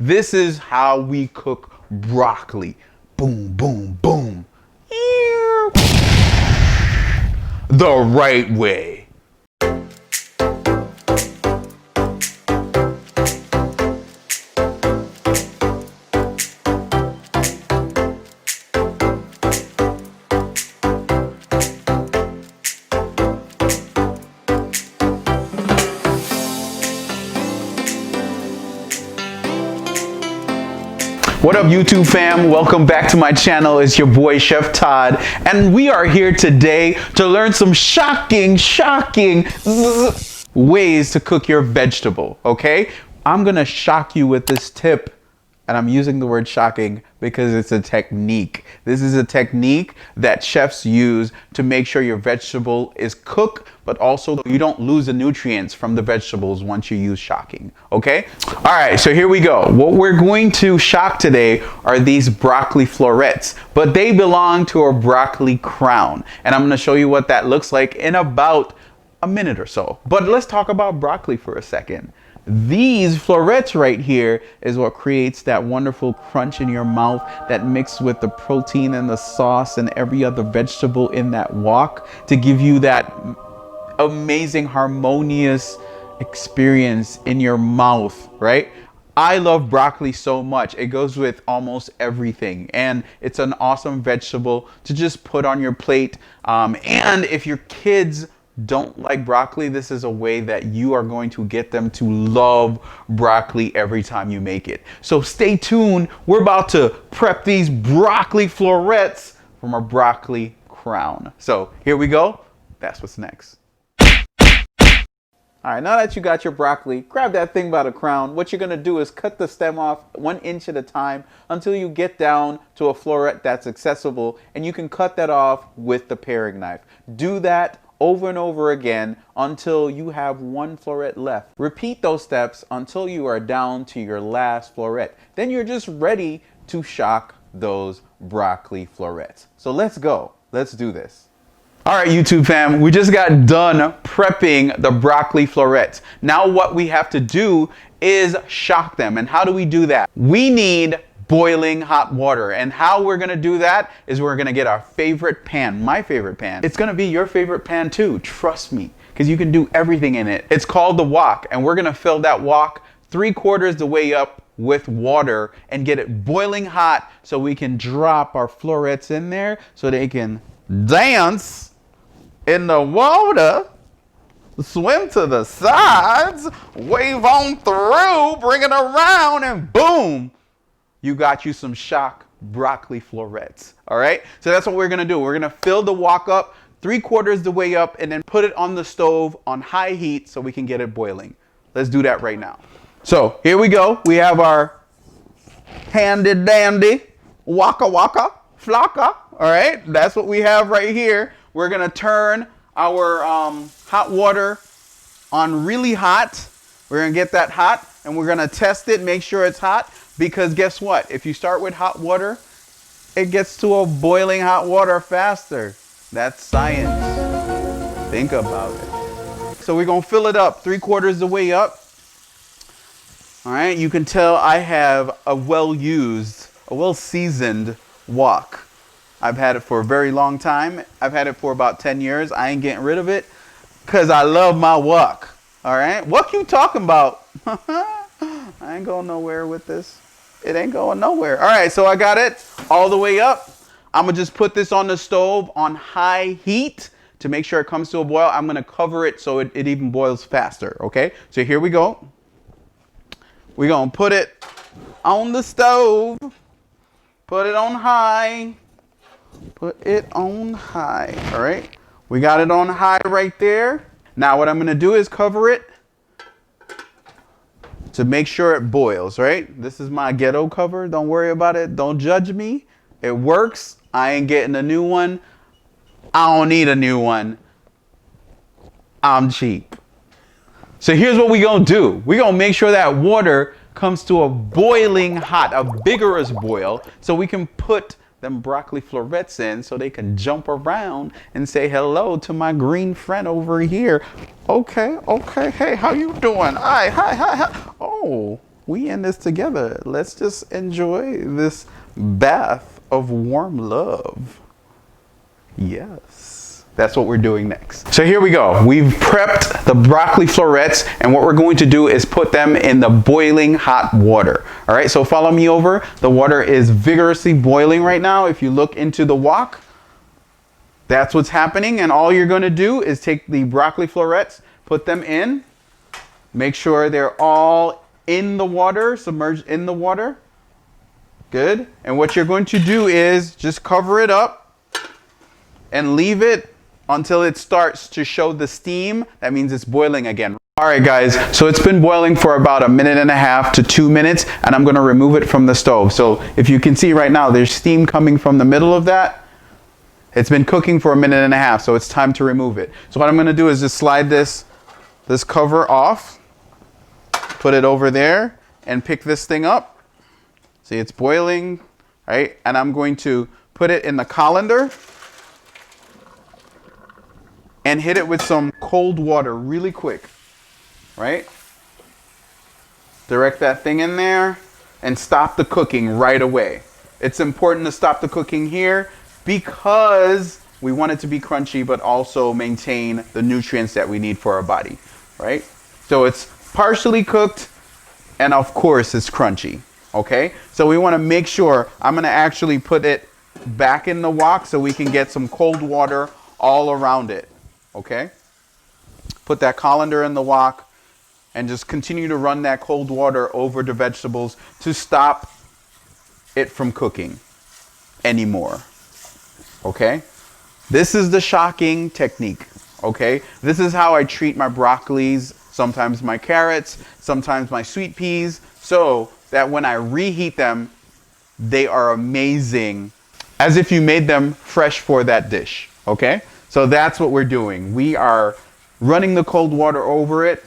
This is how we cook broccoli. Boom, boom, boom. The right way. What up, YouTube fam? Welcome back to my channel. It's your boy Chef Todd, and we are here today to learn some shocking ways to cook your vegetable, okay? I'm gonna shock you with this tip, and I'm using the word shocking because it's a technique. This is a technique that chefs use to make sure your vegetable is cooked, but also you don't lose the nutrients from the vegetables once you use shocking, okay? All right, so here we go. What we're going to shock today are these broccoli florets, but they belong to a broccoli crown. And I'm gonna show you what that looks like in about a minute or so. But let's talk about broccoli for a second. These florets right here is what creates that wonderful crunch in your mouth that mixed with the protein and the sauce and every other vegetable in that wok to give you that amazing harmonious experience in your mouth, right? I love broccoli so much. It goes with almost everything, and it's an awesome vegetable to just put on your plate. And if your kids don't like broccoli, this is a way that you are going to get them to love broccoli every time you make it. So stay tuned. We're about to prep these broccoli florets from our broccoli crown. So here we go. That's what's next. All right, now that you got your broccoli, grab that thing by the crown. What you're gonna do is cut the stem off 1 inch at a time until you get down to a floret that's accessible, and you can cut that off with the paring knife. Do that over and over again until you have 1 floret left. Repeat those steps until you are down to your last floret. Then you're just ready to shock those broccoli florets. So let's go. Let's do this. All right, YouTube fam, we just got done prepping the broccoli florets. Now what we have to do is shock them. And how do we do that? We need boiling hot water. And how we're gonna do that is we're gonna get our favorite pan, my favorite pan. It's gonna be your favorite pan too, trust me, because you can do everything in it. It's called the wok, and we're gonna fill that wok 3/4 the way up with water and get it boiling hot so we can drop our florets in there so they can dance in the water, swim to the sides, wave on through, bring it around, and boom, you got you some shock broccoli florets. All right, so that's what we're gonna do. We're gonna fill the wok up 3/4 the way up and then put it on the stove on high heat so we can get it boiling. Let's do that right now. So here we go. We have our handy dandy waka waka flocka. All right, that's what we have right here. We're gonna turn our hot water on really hot. We're gonna get that hot and we're gonna test it, make sure it's hot, because guess what? If you start with hot water, it gets to a boiling hot water faster. That's science. Think about it. So we're gonna fill it up 3/4 the way up. All right, you can tell I have a well-used, a well-seasoned wok. I've had it for a very long time. I've had it for about 10 years. I ain't getting rid of it because I love my wok. All right, what you talking about? I ain't going nowhere with this. It ain't going nowhere. All right, so I got it all the way up. I'm gonna just put this on the stove on high heat to make sure it comes to a boil. I'm gonna cover it so it even boils faster, okay? So here we go. We're gonna put it on the stove. Put it on high. Put it on high. All right, we got it on high right there. Now what I'm gonna do is cover it to make sure it boils, right? This is my ghetto cover. Don't worry about it. Don't judge me. It works. I ain't getting a new one. I don't need a new one. I'm cheap. So here's what we gonna do. We gonna make sure that water comes to a boiling hot, a vigorous boil, so we can put them broccoli florets in so they can jump around and say hello to my green friend over here. Okay, hey, how you doing? Hi. Oh, we in this together. Let's just enjoy this bath of warm love. Yes, that's what we're doing next. So here we go. We've prepped the broccoli florets, and what we're going to do is put them in the boiling hot water. All right, so follow me over. The water is vigorously boiling right now. If you look into the wok, that's what's happening. And all you're going to do is take the broccoli florets, put them in, make sure they're all in the water, submerged in the water. Good. And what you're going to do is just cover it up and leave it until it starts to show the steam. That means it's boiling again. All right, guys, so it's been boiling for about 1.5 to 2 minutes, and I'm gonna remove it from the stove. So if you can see right now, there's steam coming from the middle of that. It's been cooking for 1.5 minutes, so it's time to remove it. So what I'm gonna do is just slide this cover off, put it over there, and pick this thing up. See, it's boiling, right? And I'm going to put it in the colander and hit it with some cold water really quick, right? Direct that thing in there and stop the cooking right away. It's important to stop the cooking here because we want it to be crunchy, but also maintain the nutrients that we need for our body, right? So it's partially cooked, and of course it's crunchy, okay? So we wanna make sure, I'm gonna actually put it back in the wok so we can get some cold water all around it. Okay, put that colander in the wok and just continue to run that cold water over the vegetables to stop it from cooking anymore. Okay, this is the shocking technique. Okay, this is how I treat my broccolis, sometimes my carrots, sometimes my sweet peas, so that when I reheat them, they are amazing, as if you made them fresh for that dish. Okay. So that's what we're doing. We are running the cold water over it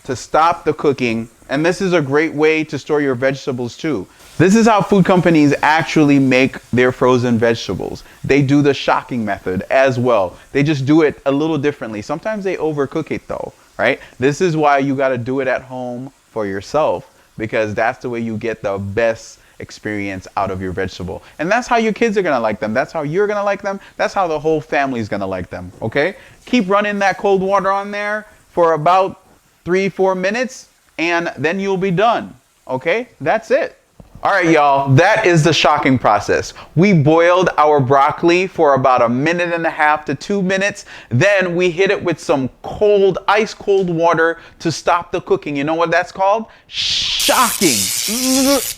to stop the cooking. And this is a great way to store your vegetables too. This is how food companies actually make their frozen vegetables. They do the shocking method as well. They just do it a little differently. Sometimes they overcook it though, right? This is why you got to do it at home for yourself, because that's the way you get the best experience out of your vegetable. And that's how your kids are going to like them. That's how you're going to like them. That's how the whole family is going to like them. Okay? Keep running that cold water on there for about 3-4 minutes, and then you'll be done. Okay? That's it. All right, y'all, that is the shocking process. We boiled our broccoli for about 1.5 to 2 minutes. Then we hit it with some cold, ice cold water to stop the cooking. You know what that's called? Shocking.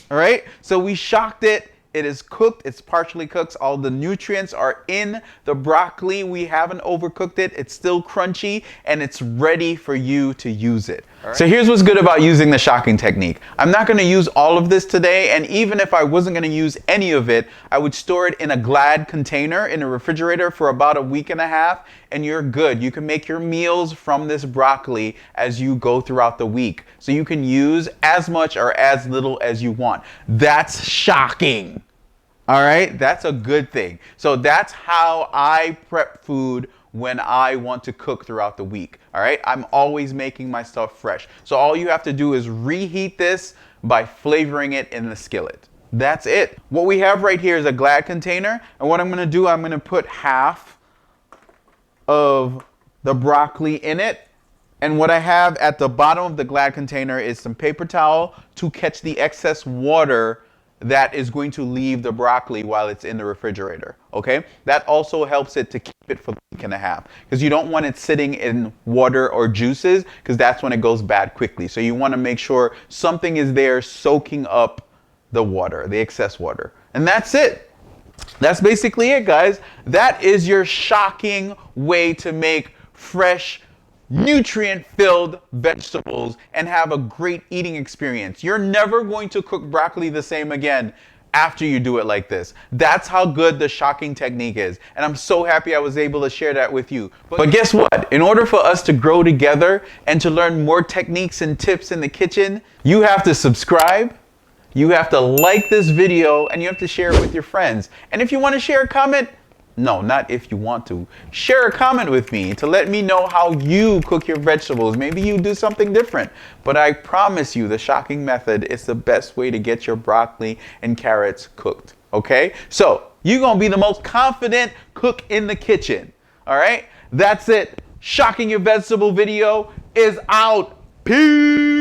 All right, so we shocked it. It is cooked. It's partially cooked. All the nutrients are in the broccoli. We haven't overcooked it. It's still crunchy, and it's ready for you to use it. Right. So here's what's good about using the shocking technique. I'm not going to use all of this today, and even if I wasn't going to use any of it, I would store it in a Glad container in a refrigerator for about 1.5 weeks, and you're good. You can make your meals from this broccoli as you go throughout the week. So you can use as much or as little as you want. That's shocking. All right, that's a good thing. So that's how I prep food when I want to cook throughout the week. All right, I'm always making my stuff fresh. So all you have to do is reheat this by flavoring it in the skillet. That's it. What we have right here is a Glad container. And what I'm gonna do, I'm gonna put half of the broccoli in it. And what I have at the bottom of the Glad container is some paper towel to catch the excess water that is going to leave the broccoli while it's in the refrigerator. Okay, that also helps it to keep it for 1.5 weeks, because you don't want it sitting in water or juices, because that's when it goes bad quickly. So you want to make sure something is there soaking up the water, the excess water. And that's it. That's basically it, guys. That is your shocking way to make fresh, nutrient-filled vegetables and have a great eating experience. You're never going to cook broccoli the same again after you do it like this. That's how good the shocking technique is. And I'm so happy I was able to share that with you. But guess what? In order for us to grow together and to learn more techniques and tips in the kitchen, you have to subscribe, you have to like this video, and you have to share it with your friends. And if you want to share a comment, No, not if you want to. Share a comment with me to let me know how you cook your vegetables. Maybe you do something different. But I promise you, the shocking method is the best way to get your broccoli and carrots cooked. Okay? So, you're going to be the most confident cook in the kitchen. All right? That's it. Shocking your vegetable video is out. Peace.